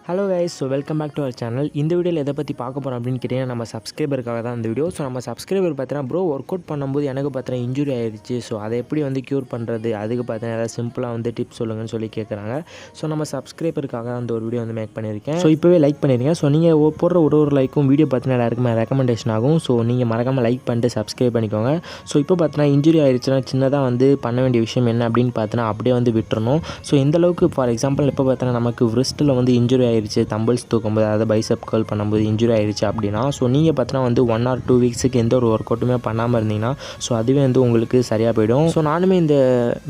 Hello guys, so welcome back to our channel. இந்த வீடியோவில் எதை பற்றி பார்க்க போகிறோம் அப்படின்னு கேட்டிங்கன்னா, நம்ம சப்ஸ்கிரைபருக்காக தான் இந்த வீடியோ. ஸோ நம்ம சப்ஸ்கிரைபர் பார்த்தீங்கன்னா, ப்ரோ ஒர்க் அவுட் பண்ணும்போது எனக்கு பார்த்தீங்கன்னா இன்ஜுரி ஆயிடுச்சு. ஸோ அதை எப்படி க்யூர் பண்ணுறது, அதுக்கு பார்த்தீங்கன்னா ஏதாவது சிம்பிளாக டிப்ஸ் சொல்லுங்கன்னு சொல்லி கேட்குறாங்க. ஸோ நம்ம சப்ஸ்கிரைபருக்காக அந்த ஒரு வீடியோ மேக் பண்ணியிருக்கேன். ஸோ இப்போவே லைக் பண்ணிடுங்க. ஸோ நீங்கள் போடுற ஒரு லைக்கும் வீடியோ பார்த்தீங்கன்னா எல்லாருக்குமே ரெக்கமெண்டேஷன் ஆகும். ஸோ நீங்கள் மறக்காமல் லைக் பண்ணிட்டு சப்ஸ்கிரைப் பண்ணிக்கோங்க. ஸோ இப்போ பார்த்தீங்கன்னா இன்ஜுரி ஆயிடுச்சுன்னா சின்னதாக பண்ண வேண்டிய விஷயம் என்ன அப்படின்னு பார்த்தீங்கன்னா அப்படியே விட்டுறணும். ஸோ எந்தளவுக்கு ஃபார் எக்ஸாம்பிள் இப்போ பார்த்தீங்கன்னா நமக்கு ரிஸ்ட்டில் இன்ஜுரி ஆயிடுச்சு, தம்பிள்ஸ் தூக்கும்போது அதாவது பைசப் கர்ல் பண்ணும்போது இன்ஜுரி ஆயிடுச்சு அப்படின்னா, ஸோ நீங்கள் பார்த்தீங்கன்னா 1 or 2 வீக்ஸுக்கு எந்த ஒரு ஒர்க் அவுட்டுமே பண்ணாமல் இருந்தீங்கன்னா ஸோ அதுவே உங்களுக்கு சரியாக போயிடும். ஸோ நானுமே இந்த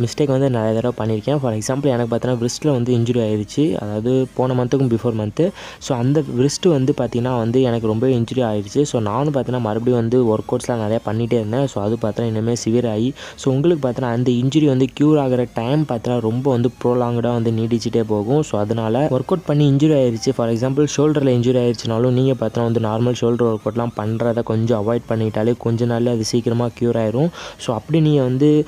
மிஸ்டேக் நிறைய தடவை பண்ணியிருக்கேன். ஃபார் எக்ஸாம்பிள் எனக்கு பார்த்தீங்கன்னா ரிஸ்ட்டில் இன்ஜுரி ஆயிடுச்சு, அதாவது போன மந்த்துக்கும் பிஃபோர் மந்த்து. ஸோ அந்த ரிஸ்ட்டு பார்த்தீங்கன்னா எனக்கு ரொம்ப இன்ஜுரி ஆயிடுச்சு. ஸோ நானும் பார்த்தீங்கன்னா மறுபடியும் ஒர்க் அவுட்ஸ்லாம் நிறையா பண்ணிகிட்டே இருந்தேன். ஸோ அது பார்த்தீங்கன்னா இனிமேல் சிவியர் ஆகி ஸோ உங்களுக்கு பார்த்தீங்கன்னா அந்த இன்ஜுரி க்யூர் ஆகிற டைம் பார்த்தீங்கன்னா ரொம்ப ப்ரோலாங்கடாக நீடிச்சிட்டே போகும். ஸோ அதனால் ஒர்க் அவுட் பண்ணி இன்ஜுரி ஆயிடுச்சு, ஃபார் எக்ஸாம்பிள் ஷோல்டரில் இன்ஜுரி ஆயிடுச்சுனாலும் நீங்கள் பார்த்தீங்கன்னா நார்மல் ஷோல்டர் ஒர்க் அவுட்லாம் பண்ணுறதை கொஞ்சம் அவாய்ட் பண்ணிட்டாலே கொஞ்ச நாளில் அது சீக்கிரமாக க்யூர் ஆயிரும். ஸோ அப்படி நீங்கள்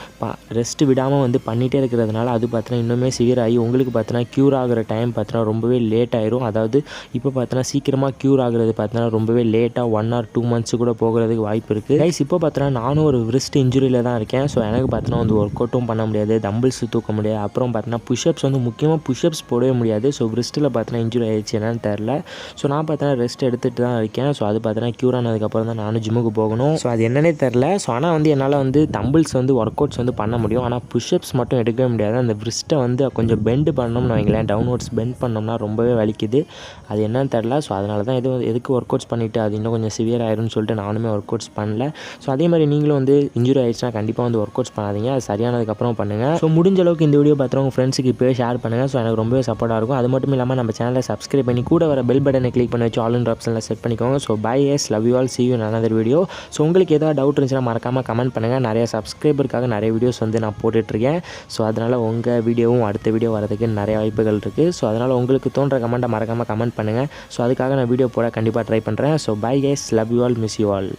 ரெஸ்ட் விடாமல் பண்ணிகிட்டே இருக்கிறதுனால அது பார்த்தீங்கன்னா இன்னுமே சிவியர் ஆகி உங்களுக்கு பார்த்தீங்கன்னா க்யூர் ஆகிற டைம் பார்த்தீங்கன்னா ரொம்பவே லேட் ஆயிரும். அதாவது இப்போ பார்த்தீங்கன்னா சீக்கிரமாக க்யூர் ஆகுறது பார்த்தீங்கன்னா ரொம்பவே லேட்டாக 1 or 2 months கூட போகிறதுக்கு வாய்ப்பு இருக்குது. கைஸ் இப்போ பார்த்தீங்கன்னா நானும் ஒரு ரிஸ்ட் இன்ஜுரியில் தான் இருக்கேன். ஸோ எனக்கு பார்த்தீங்கன்னா ஒர்க் அவுட்டும் பண்ண முடியாது, தம்பிள்ஸ் தூக்க முடியாது, அப்புறம் பார்த்தீங்கன்னா புஷ்அப்ஸ் முக்கியமாக புஷ்அப்ஸ் போடவே முடியாது. ஸோ ரிஸ்ட்டில் பார்த்தீங்கன்னா இன்ஜுரி ஆயிடுச்சு என்னன்னு தெரில. ஸோ நான் பார்த்தீங்கன்னா ரெஸ்ட் எடுத்துகிட்டு தான் இருக்கேன். ஸோ அது பார்த்தீங்கன்னா க்யூர் ஆனதுக்கப்புறம் தான் நானும் ஜிம்முக்கு போகணும். ஸோ அது என்னன்னே தெரில. ஸோ ஆனால் என்னால் தம்பிள்ஸ் ஒர்க் அவுட்ஸ் பண்ண முடியும், ஆனால் புஷ்அப்ஸ் மட்டும் எடுக்கவே முடியாது. அந்த ரிஸ்ட்டை கொஞ்சம் பெண்ட் பண்ணோம்னு வைங்களேன், டவுன்வர்ட்ஸ் பெண்ட் பண்ணோம்னா ரொம்பவே வலிக்குது. அது என்னன்னு தெரில. ஸோ அதனால தான் எதுக்கு ஒர்க் அவுட்ஸ் பண்ணிவிட்டு அது இன்னும் கொஞ்சம் சிவியர் ஆயிரும்னு சொல்லிட்டு நானுமே ஒர்க் அவுட்ஸ் பண்ணல. ஸோ அதே மாதிரி நீங்களும் இன்ஜுரி ஆயிடுச்சுன்னா கண்டிப்பாக ஒர்க் அவுட்ஸ் பண்ணாதீங்க, அது சரியானதுக்கப்புறம் பண்ணுங்கள். ஸோ முடிஞ்ச அளவுக்கு இந்த வீடியோ பார்த்துட்டு உங்கள் ஃப்ரெண்ட்ஸுக்கு இப்போவே ஷேர் பண்ணுங்கள். ஸோ எனக்கு ரொம்பவே சப்போர்ட்டாக இருக்கும். அது மட்டும் இல்லாமல் நம்ம சேனலை சப்ஸ்கிரைப் பண்ணி கூட வர பெல் பட்டனை கிளிக் பண்ணி வச்சு ஆல் இன் ஆப்ஷனில் செட் பண்ணிக்கோங்க. ஸோ பை எஸ், love you all, see you in another video. So உங்களுக்கு ஏதாவது டவுட் இருந்துச்சுன்னா மறக்காமல் கமெண்ட் பண்ணுங்கள். நிறைய சப்ஸ்கிரைபருக்காக நிறைய வீடியோஸ் நான் போட்டுட்ருக்கேன். ஸோ அதனால் உங்கள் வீடியோவும் அடுத்த வீடியோ வரதுக்கு நிறைய வாய்ப்புகள் இருக்குது. ஸோ அதனால் உங்களுக்கு தோன்ற கமெண்ட்டை மறக்காமல் கமெண்ட் பண்ணுங்கள். ஸோ அதுக்காக நான் வீடியோ போட கண்டிப்பாக ட்ரை பண்ணுறேன். ஸோ பை எஸ், love you all, miss you all.